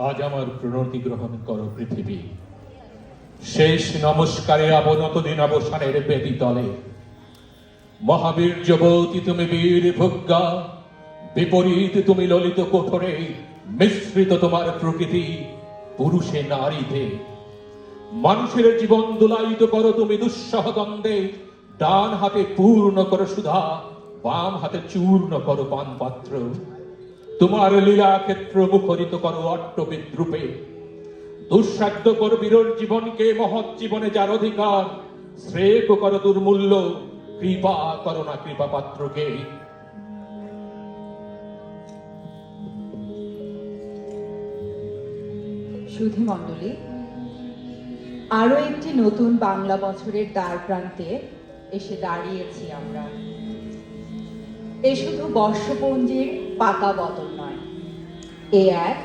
আজ আমার প্রণতি গ্রহণ করো পৃথিবী। শেষ নমস্কারে অবনত দিন অবসানের বেদি তলে। মহাবীর্যবতী তুমি বীর ভোগ্যা, বিপরীত তুমি ললিত কঠোরে, মিশ্রিত তোমার প্রকৃতি পুরুষে নারীতে। মানুষের জীবন দুলায়িত করো তুমি দুঃসহ দ্বন্দ্বে, ডান হাতে পূর্ণ করো সুধা, বাম হাতে চূর্ণ করো পানপাত্র। তোমার লীলা ক্ষেত্র মুখরিত করো অট্ট বিদ্রুপে। দুঃসাধ্য করো বীরর জীবনকে, মহৎ জীবনে যার অধিকার শ্রেয় করো দুর্মূল্য, কৃপা করো না কৃপা পাত্রকে। সুধী মণ্ডলী, আরো একটি নতুন বাংলা বছরের দ্বার প্রান্তে এসে দাঁড়িয়েছি আমরা। এ শুধু বর্ষপঞ্জির পাতা বদল নয়, এ এক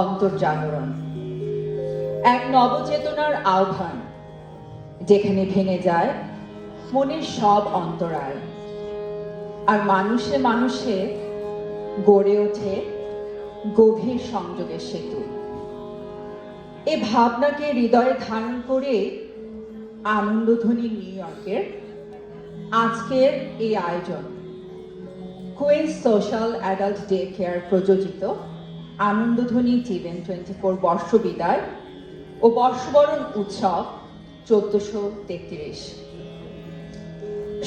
অন্তর্জাগরণ, এক নবচেতনার আহ্বান, যেখানে ভেঙে যায় মনের সব অন্তরায়, আর মানুষে মানুষে গড়ে ওঠে গভীর সংযোগের সেতু। এ ভাবনাকে হৃদয়ে ধারণ করে আনন্দধ্বনি নিউ ইয়র্কের আজকের এই আয়োজন Queens social adult day care প্রযোজিত আনন্দধ্বনি টিভেন 24 বর্ষ বিদায় ও বর্ষবরণ উৎসব 1433।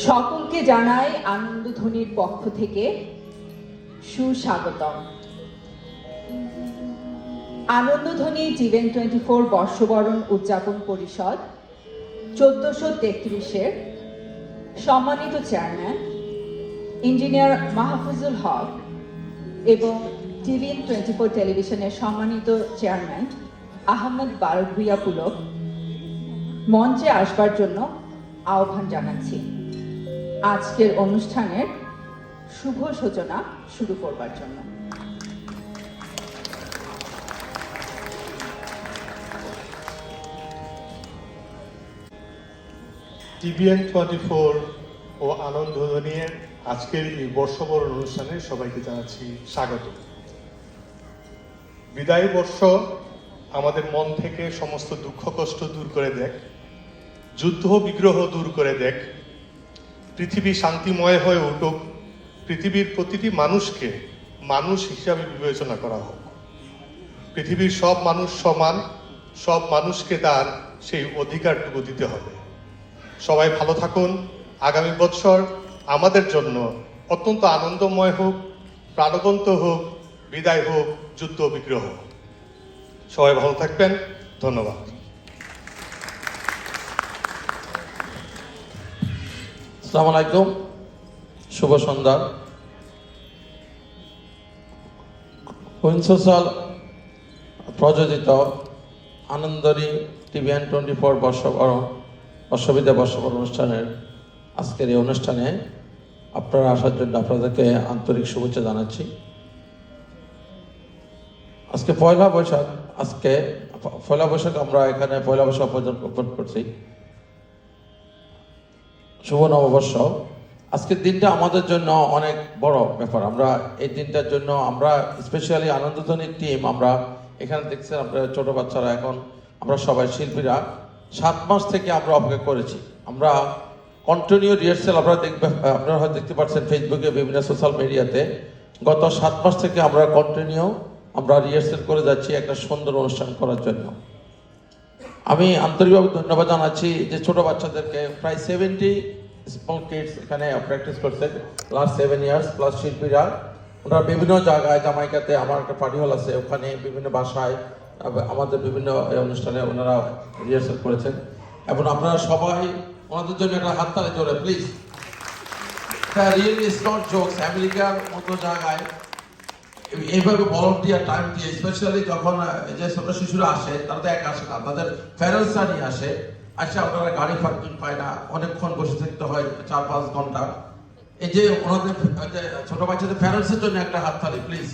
সকলকে জানাই আনন্দধ্বনির পক্ষ থেকে সুস্বাগতম। আনন্দধ্বনি টিভেন 24 বর্ষবরণ উদযাপন পরিষদ 1433-এর সম্মানিত চেয়ারম্যান ইঞ্জিনিয়ার মাহফুজুল হক এবং টিভিএন 24 টেলিভিশনের সম্মানিত চেয়ারম্যান আহমদ বারভুইয়া পুলক মঞ্চে আসবার জন্য আহ্বান জানাচ্ছি, আজকের অনুষ্ঠানের শুভ সূচনা শুরু করবার জন্য। টিভিএন 24 ও আনন্দধ্বনির আজকের এই বর্ষবরণ অনুষ্ঠানে সবাইকে জানাচ্ছি স্বাগত। বিদায়ী বর্ষ আমাদের মন থেকে সমস্ত দুঃখ কষ্ট দূর করে দেখ, যুদ্ধ বিগ্রহ দূর করে দেখ, পৃথিবী শান্তিময় হয়ে উঠুক, পৃথিবীর প্রতিটি মানুষকে মানুষ হিসাবে বিবেচনা করা হোক, পৃথিবীর সব মানুষ সমান, সব মানুষকে তার সেই অধিকারটুকু দিতে হবে। সবাই ভালো থাকুন। আগামী বছর আমাদের জন্য অত্যন্ত আনন্দময় হোক, প্রাণবন্ত হোক, বিদায় হোক যুদ্ধ বিগ্রহ। সবাই ভালো থাকবেন। ধন্যবাদ। আসসালামু আলাইকুম, শুভ সন্ধ্যা। কুইন্স সোশ্যাল প্রযোজিত আনন্দধ্বনি টিভিএন 24 বর্ষবিদায় বর্ষবরণ অনুষ্ঠানের আজকের এই অনুষ্ঠানে আপনারা আসার জন্য আপনাদেরকে আন্তরিক শুভেচ্ছা জানাচ্ছি। আজকে পয়লা বৈশাখ, আমরা এখানে পয়লা বৈশাখ উদযাপন করছি, শুভ নববর্ষ। আজকের দিনটা আমাদের জন্য অনেক বড় ব্যাপার। আমরা এই দিনটার জন্য আমরা স্পেশালি আনন্দধ্বনির টিম, আমরা এখানে দেখছেন আপনারা ছোট বাচ্চারা, এখন আমরা সবাই শিল্পীরা 7 মাস থেকে আমরা অপেক্ষা করেছি। আমরা কন্টিনিউ রিহার্সেল, আপনারা হয়তো দেখতে পাচ্ছেন ফেসবুকে, বিভিন্ন সোশ্যাল মিডিয়াতে, গত 7 মাস থেকে আমরা কন্টিনিউ রিহার্সেল করে যাচ্ছি একটা সুন্দর অনুষ্ঠান করার জন্য। আমি আন্তরিকভাবে ধন্যবাদ জানাচ্ছি যে ছোট বাচ্চাদেরকে, প্রায় 70 স্মল কিডস এখানে প্র্যাকটিস করছে লাস্ট 7 ইয়ার্স, প্লাস শিল্পীরা ওনারা বিভিন্ন জায়গায়, জামাইকাতে আমার একটা পার্টি হল আছে, ওখানে বিভিন্ন বাসায় আমাদের বিভিন্ন অনুষ্ঠানে ওনারা রিহার্সাল করেছেন। এবং আপনারা সবাই ওনাদের জন্য একটা হাততালি জোরে please. Really is not jokes. আমেরিকার মতো জায়গায় এইভাবে ভলান্টিয়ার টাইম দিয়ে, স্পেশালি যখন যে ছোট শিশুরা আসে, তারা তো এক আসে না, তাদের প্যারেন্টসরা নিয়ে আসে, আপনারা গাড়ি পার্কিং পায় না, অনেকক্ষণ বসে থাকতে হয় 4-5 ঘন্টা। এই যে ওনাদের ছোট বাচ্চাদের প্যারেন্টসের জন্য একটা হাততালি প্লিজ।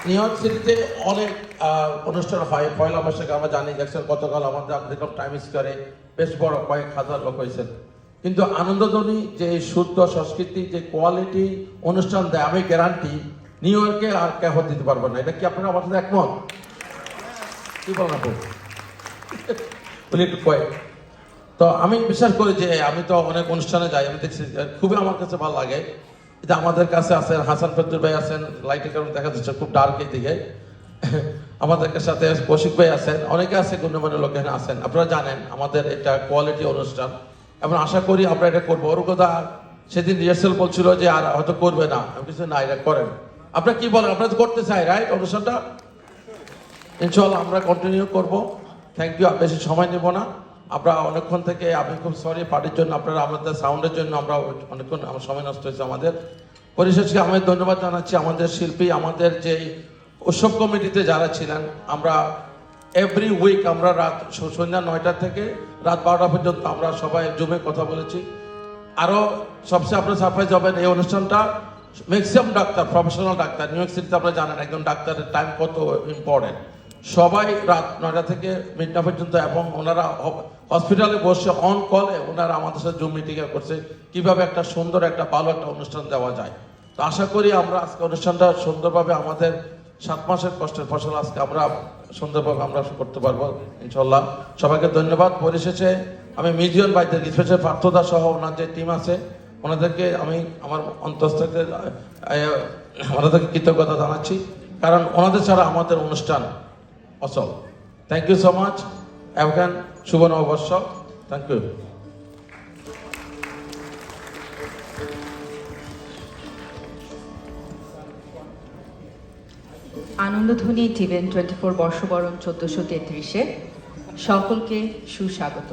নিউ ইয়র্ক সিটিতে অনেক অনুষ্ঠান হয় পয়লা বৈশাখে, আমরা জানি দেখছেন গতকাল আমাদের দেখলাম টাইম স্কোয়ারে বেশ বড় কয়েক হাজার লোক হয়েছেন। কিন্তু আনন্দধ্বনি যে শুদ্ধ সংস্কৃতি, যে কোয়ালিটি অনুষ্ঠান দেয়, আমি গ্যারান্টি নিউ ইয়র্কে আর কেহ দিতে পারবেন না। এটা কি আপনারা আমার সাথে একমত? কি বলেন আপু? বলি একটু কয়েক। তো আমি বিশ্বাস করি যে আমি তো অনেক অনুষ্ঠানে যাই, আমি দেখছি খুবই আমার কাছে ভালো লাগে। এটা আমাদের কাছে আছেন হাসান ফেদ্দুর ভাই আছেন, লাইটের কারণে দেখা যাচ্ছে খুব ডার্ক এই দিকে। আমাদের সাথে কৌশিক ভাই আছেন, অনেকে আছে, গণ্যমান্য লোক এখানে আছেন। আপনারা জানেন আমাদের এটা কোয়ালিটি অনুষ্ঠান এবং আশা করি আমরা এটা করবো। ওর কথা সেদিন রিহার্সাল বলছিল যে আর হয়তো করবে না, আমি কিছু না, এটা করেন। আপনারা কি বলেন? আপনারা তো করতে চাই রাইট অনুষ্ঠানটা? ইনশাল্লাহ আমরা কন্টিনিউ করবো। Thank you. বেশি সময় নেব না। আমরা অনেকক্ষণ থেকে, আমি খুব সরি পার্টির জন্য, আপনারা আমাদের সাউন্ডের জন্য আমরা অনেকক্ষণ আমার সময় নষ্ট হয়েছে আমাদের। পরিশেষে আমি ধন্যবাদ জানাচ্ছি আমাদের শিল্পী, আমাদের যে উৎসব কমিটিতে যারা ছিলেন। আমরা এভরি উইক আমরা রাত সন্ধ্যা 9টা থেকে রাত 12টা পর্যন্ত আমরা সবাই জমে কথা বলেছি। আরও সবচেয়ে আপনারা সারপ্রাইজ হবেন, এই অনুষ্ঠানটা maximum doctor, professional doctor, new York সিটিতে আপনারা জানেন একজন ডাক্তারের টাইম কত ইম্পর্টেন্ট। সবাই রাত 9টা থেকে মিডটা পর্যন্ত, এবং ওনারা হসপিটালে বসে অন কলে ওনারা আমাদের সাথে জুম মিটিং করছে কিভাবে একটা সুন্দর একটা ভালো একটা অনুষ্ঠান দেওয়া যায়। তো আশা করি আমরা আজকে অনুষ্ঠানটা সুন্দরভাবে, আমাদের 7 মাসের কষ্টের ফসল আজকে আমরা সুন্দরভাবে আমরা করতে পারবো ইনশাল্লাহ। সবাইকে ধন্যবাদ। পরিশেষে আমি মিউজিয়াম ভাইদের, স্পেশাল পার্থদা সহ ওনার যে টিম আছে ওনাদেরকে আমি আমার অন্তঃস্থ থেকে ওনাদেরকে কৃতজ্ঞতা জানাচ্ছি, কারণ ওনাদের ছাড়া আমাদের অনুষ্ঠান অচল। Thank you so much. এখন শুভ নববর্ষ। Thank you. আনন্দধ্বনি টিভিএন 24 বর্ষবরণ 1433-এ সকলকে সুস্বাগত।